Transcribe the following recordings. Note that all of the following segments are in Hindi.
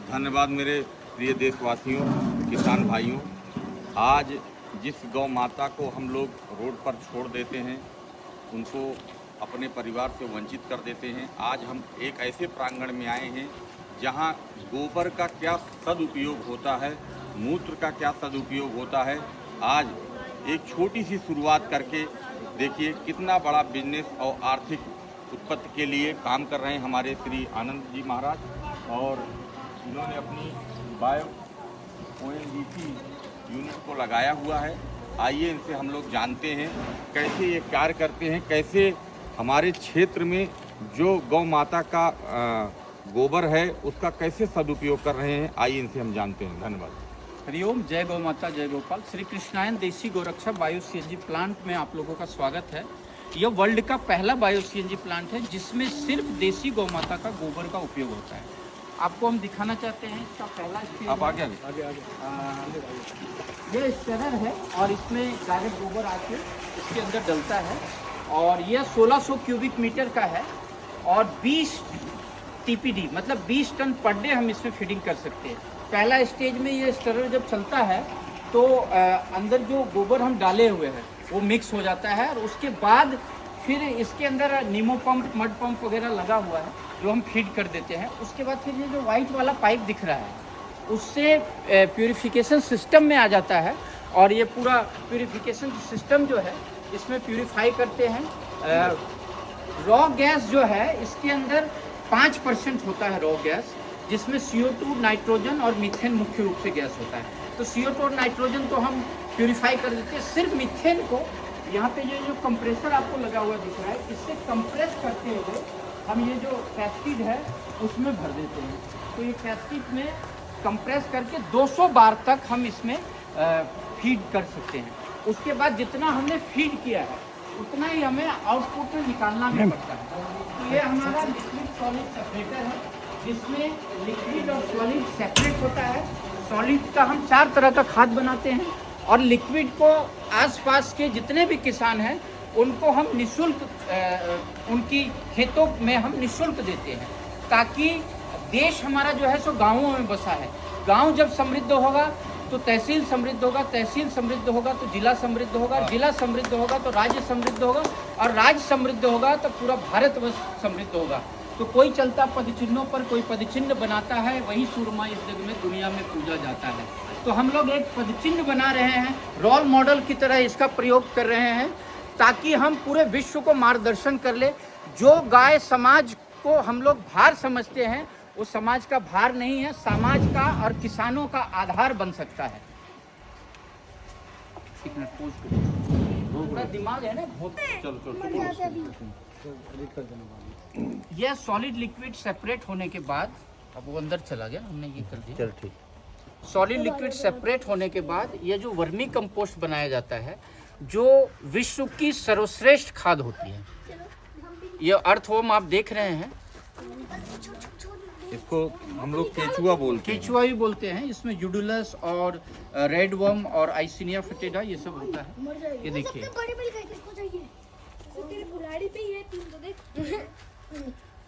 धन्यवाद मेरे प्रिय देशवासियों, किसान भाइयों। आज जिस गौ माता को हम लोग रोड पर छोड़ देते हैं, उनको अपने परिवार से वंचित कर देते हैं, आज हम एक ऐसे प्रांगण में आए हैं जहां गोबर का क्या सदुपयोग होता है, मूत्र का क्या सदुपयोग होता है। आज एक छोटी सी शुरुआत करके देखिए कितना बड़ा बिजनेस और आर्थिक उत्पत्ति के लिए काम कर रहे हैं हमारे श्री आनंद जी महाराज। और इन्होंने अपनी बायो ONGC यूनिट को लगाया हुआ है। आइए इनसे हम लोग जानते हैं कैसे ये कार्य करते हैं, कैसे हमारे क्षेत्र में जो गौ माता का गोबर है उसका कैसे सदुपयोग कर रहे हैं। आइए इनसे हम जानते हैं। धन्यवाद। हरिओम, जय गौ माता, जय गोपाल। श्री कृष्णायन देसी गोरक्षा बायो CNG प्लांट में आप लोगों का स्वागत है। यह वर्ल्ड का पहला बायो CNG प्लांट है जिसमें सिर्फ देसी गौ माता का गोबर का उपयोग होता है। आपको हम दिखाना चाहते हैं इसका पहला स्टेज। आप आगे ये स्टेरर है और इसमें डायरेक्ट गोबर आके इसके अंदर डलता है और यह 1600 क्यूबिक मीटर का है और 20 TPD मतलब 20 टन पर डे हम इसमें फीडिंग कर सकते हैं। पहला स्टेज में ये स्टेरर जब चलता है तो अंदर जो गोबर हम डाले हुए हैं वो मिक्स हो जाता है और उसके बाद फिर इसके अंदर नीमो पंप, मड पंप वगैरह लगा हुआ है जो हम फीड कर देते हैं। उसके बाद फिर ये जो वाइट वाला पाइप दिख रहा है उससे प्यूरिफिकेशन सिस्टम में आ जाता है और ये पूरा प्यूरिफिकेशन सिस्टम जो है इसमें प्यूरिफाई करते हैं। रॉ गैस जो है इसके अंदर 5% होता है रॉ गैस, जिसमें CO2, नाइट्रोजन और मीथेन मुख्य रूप से गैस होता है। तो CO2 और नाइट्रोजन तो हम प्यूरिफाई कर देते हैं, सिर्फ मीथेन को यहाँ पे ये जो कंप्रेसर आपको लगा हुआ दिख रहा है इससे कंप्रेस करते हुए हम ये जो कैस्केड है उसमें भर देते हैं। तो ये कैस्केड में कंप्रेस करके 200 बार तक हम इसमें फीड कर सकते हैं। उसके बाद जितना हमने फीड किया है उतना ही हमें आउटपुट में निकालना भी पड़ता है। तो ये हमारा लिक्विड सॉलिड सेपरेटर है जिसमें लिक्विड और सॉलिड सेपरेट होता है। सॉलिड का हम 4 तरह का खाद बनाते हैं और लिक्विड को आसपास के जितने भी किसान हैं उनको हम निःशुल्क उनकी खेतों में हम निःशुल्क देते हैं, ताकि देश हमारा जो है सो गाँवों में बसा है। गाँव जब समृद्ध होगा तो तहसील समृद्ध होगा, तहसील समृद्ध होगा तो जिला समृद्ध होगा, जिला समृद्ध होगा तो राज्य समृद्ध होगा और राज्य समृद्ध होगा तो पूरा भारतवर्ष समृद्ध होगा। तो कोई चलता पदचिन्हों पर कोई पदचिन्ह बनाता है, वही सूरमा इस जग में दुनिया में पूजा जाता है। तो हम लोग एक पदचिन्ह बना रहे हैं, रोल मॉडल की तरह इसका प्रयोग कर रहे हैं ताकि हम पूरे विश्व को मार्गदर्शन कर ले। जो गाय समाज को हम लोग भार समझते हैं वो समाज का भार नहीं है, समाज का और किसानों का आधार बन सकता है। दिमाग है ना, यह सॉलिड लिक्विड सेपरेट होने के बाद, अब वो अंदर चला गया, हमने ये कर दिया। चल ठीक। सॉलिड लिक्विड सेपरेट होने के बाद ये जो वर्मी कंपोस्ट बनाया जाता है जो विश्व की सर्वश्रेष्ठ खाद होती है। ये अर्थवर्म आप देख रहे हैं, इसको हम लोग केचुआ बोलते हैं। केचुआ भी बोलते हैं। इसमें यूडुलस और रेड वर्म और आइसिनिया फेटेडा ये सब होता है। ये देखिए,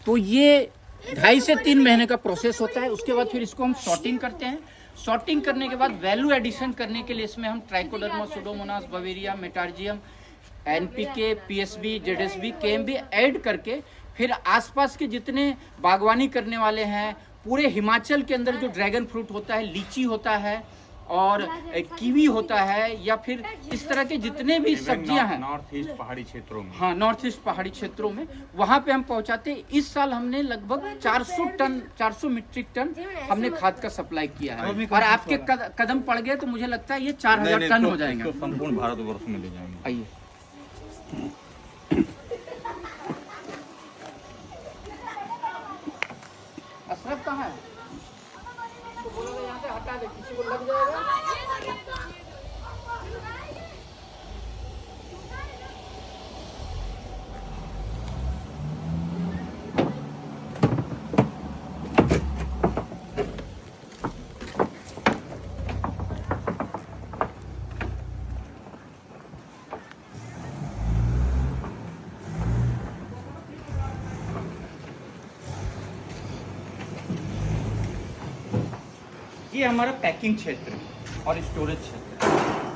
तो ये 2.5 से 3 महीने का प्रोसेस होता है। उसके बाद फिर इसको हम सॉर्टिंग करते हैं। सॉर्टिंग करने के बाद वैल्यू एडिशन करने के लिए इसमें हम Trichoderma, Pseudomonas, Beauveria, Metarhizium, NPK, PSB, ZSB, KMB add करके फिर आसपास के जितने बागवानी करने वाले हैं, पूरे हिमाचल के अंदर जो ड्रैगन फ्रूट होता है, लीची होता है और कीवी होता है, या फिर इस तरह के जितने भी सब्जियां हैं नॉर्थ ईस्ट पहाड़ी क्षेत्रों में, हाँ नॉर्थ ईस्ट पहाड़ी क्षेत्रों में, वहाँ पे हम पहुँचाते हैं। इस साल हमने लगभग 400 मीट्रिक टन हमने खाद का सप्लाई किया है और आपके कदम पड़ गए तो मुझे लगता है ये 4000 टन हो जाएंगे। संपूर्ण भारतवर्ष में ले जाएंगे। आइए, अशरफ कहाँ है? तो बोलोगे यहाँ से हटा दे, किसी को लग जाएगा। ये हमारा पैकिंग क्षेत्र है और स्टोरेज क्षेत्र है।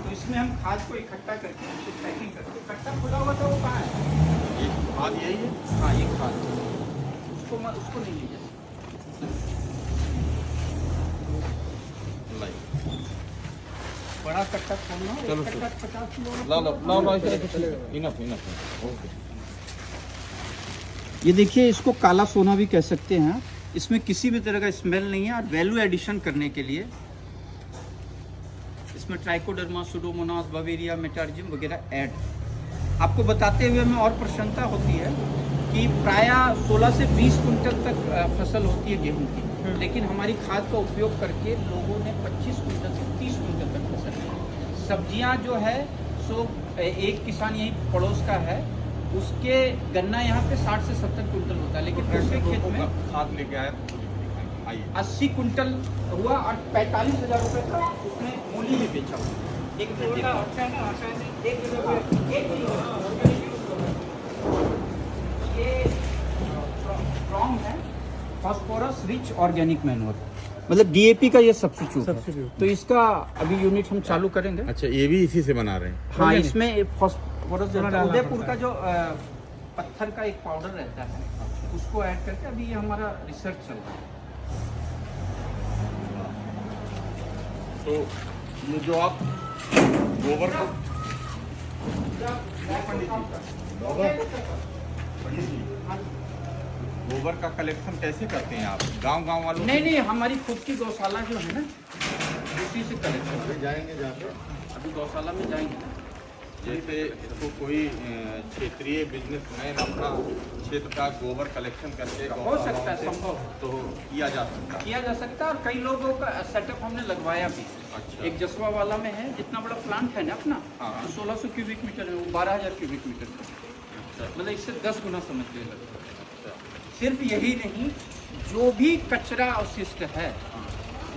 तो इसमें हम खाद को इकट्ठा करके उसको पैकिंग करके, इकट्ठा खुला हुआ था वो कहाँ है? ये खाद यही है। हाँ ये खाद उसको नहीं लीजिए। लाइए। बड़ा कट्टा खोलना, चलो, एक कट्टा 50 किलो ला लो ला लो इनफ इनफ। ओके। ये देखिए, इसको काला सोना भी कह सकते हैं। इसमें किसी भी तरह का स्मेल नहीं है और वैल्यू एडिशन करने के लिए इसमें ट्राइकोडर्मा, सुडोमोनास, बवेरिया, मेटार्जियम वगैरह ऐड। आपको बताते हुए में और प्रसन्नता होती है कि प्रायः 16 से 20 कुंटल तक फसल होती है गेहूं की, लेकिन हमारी खाद का उपयोग करके लोगों ने 25 कुंटल से 30 कुंटल तक फसल की। सब्जियां जो है सो एक किसान यही पड़ोस का है, उसके गन्ना यहाँ पे 60 से 70 कुंटल होता है, लेकिन दूसरे खेत में खाद लेके आया तो आइए 80 कुंटल हुआ और 45,000 रुपये का उसने मूली भी बेचा हुआ। एक ये स्ट्रॉन्ग है फॉस्फोरस रिच ऑर्गेनिक मैन्योर, मतलब डीएपी का ये सब्स्टिट्यूट। तो इसका अभी यूनिट हम चालू करेंगे। अच्छा, ये भी इसी से बना रहे हैं। हाँ, इसमें फॉस्फोरस उदयपुर का जो पत्थर का एक पाउडर रहता है उसको ऐड करके अभी ये हमारा रिसर्च चल रहा है। तो ये जो आप गोबर को गोबर का कलेक्शन कैसे करते हैं आप? गांव वालों? नहीं, हमारी खुद की गौशाला जो है ना, उसी से कलेक्शन जाएंगे जहाँ पे अभी गौशाला में जाएंगे। जैसे इसको कोई क्षेत्रीय बिजनेसमैन अपना क्षेत्र का गोबर कलेक्शन करके हो सकता है, संभव तो किया जा सकता है। किया जा सकता है। और कई लोगों का सेटअप हमने लगवाया भी। अच्छा। एक जसवा वाला में है, जितना बड़ा प्लांट है ना अपना, हाँ। तो 1600 क्यूबिक मीटर है, वो 12,000 क्यूबिक मीटर है। अच्छा। मतलब इससे 10 गुना समझिए लगता है। अच्छा। सिर्फ यही नहीं, जो भी कचरा अवशिष्ट है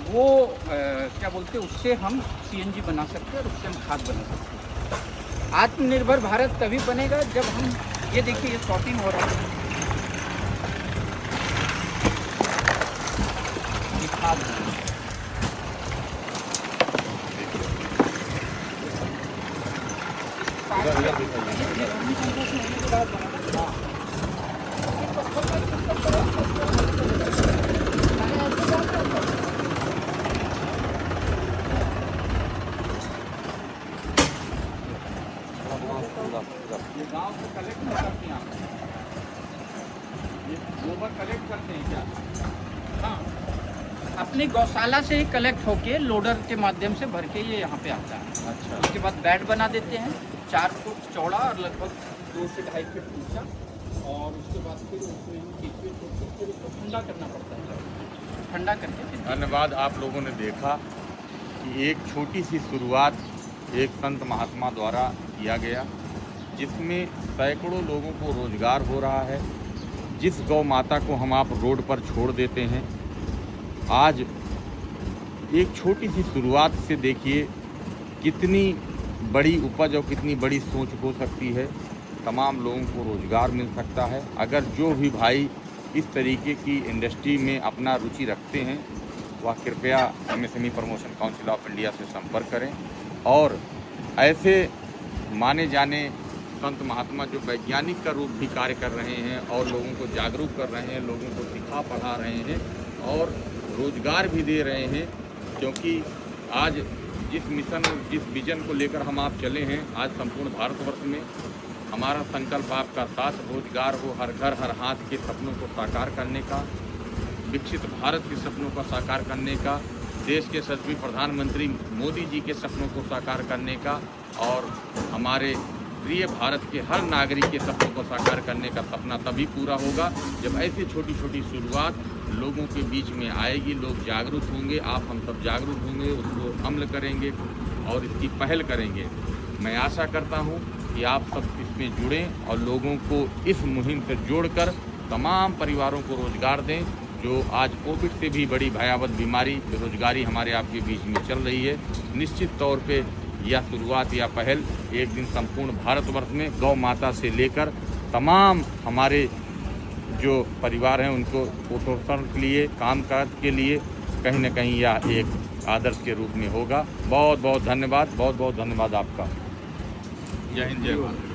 वो क्या बोलते हैं, उससे हम सीएनजी बना सकते हैं और उससे हम खाद बना सकते हैं। आत्मनिर्भर भारत तभी बनेगा जब हम, ये देखिए ये शॉपिंग हो रहा है, ये खाद बनेगा। ये गांव से कलेक्ट नहीं करते हैं आप? ये गोबर कलेक्ट करते हैं क्या? हाँ, अपनी गौशाला से ही कलेक्ट होके लोडर के माध्यम से भर के ये यहाँ पे आता है। अच्छा। उसके बाद बेड बना देते हैं 4 फुट चौड़ा और लगभग 2 से 2.5 फीट ऊंचा, और उसके बाद फिर उसमें हम केचुए छोड़ते, फिर उसको ठंडा करना पड़ता है। ठंडा करके फिर धन्यवाद। आप लोगों ने देखा कि एक छोटी सी शुरुआत एक संत महात्मा द्वारा किया गया, जिसमें सैकड़ों लोगों को रोजगार हो रहा है। जिस गौ माता को हम आप रोड पर छोड़ देते हैं, आज एक छोटी सी शुरुआत से देखिए कितनी बड़ी उपज और कितनी बड़ी सोच हो सकती है। तमाम लोगों को रोजगार मिल सकता है। अगर जो भी भाई इस तरीके की इंडस्ट्री में अपना रुचि रखते हैं, वह कृपया MSME promotion council of India से संपर्क करें। और ऐसे माने जाने संत महात्मा जो वैज्ञानिक का रूप भी कार्य कर रहे हैं और लोगों को जागरूक कर रहे हैं, लोगों को सिखा पढ़ा रहे हैं और रोजगार भी दे रहे हैं, क्योंकि आज जिस मिशन, जिस विजन को लेकर हम आप चले हैं, आज संपूर्ण भारतवर्ष में हमारा संकल्प आपका साथ, रोजगार हो, हर घर हर हाथ के सपनों को साकार करने का, विकसित भारत के सपनों को साकार करने का, देश के यशस्वी प्रधानमंत्री मोदी जी के सपनों को साकार करने का और हमारे प्रिय भारत के हर नागरिक के सपनों को साकार करने का सपना तभी पूरा होगा जब ऐसी छोटी छोटी शुरुआत लोगों के बीच में आएगी। लोग जागरूक होंगे, आप हम सब जागरूक होंगे, उसको अमल करेंगे और इसकी पहल करेंगे। मैं आशा करता हूं कि आप सब इसमें जुड़ें और लोगों को इस मुहिम से जोड़कर तमाम परिवारों को रोजगार दें। जो आज कोविड से भी बड़ी भयावह बीमारी बेरोजगारी हमारे आपके बीच में चल रही है, निश्चित तौर पे यह शुरुआत या पहल एक दिन संपूर्ण भारतवर्ष में गौ माता से लेकर तमाम हमारे जो परिवार हैं उनको पोषण के लिए, कामकाज के लिए कहीं न कहीं यह एक आदर्श के रूप में होगा। बहुत बहुत धन्यवाद, बहुत बहुत धन्यवाद आपका। जय हिंद, जय भारत।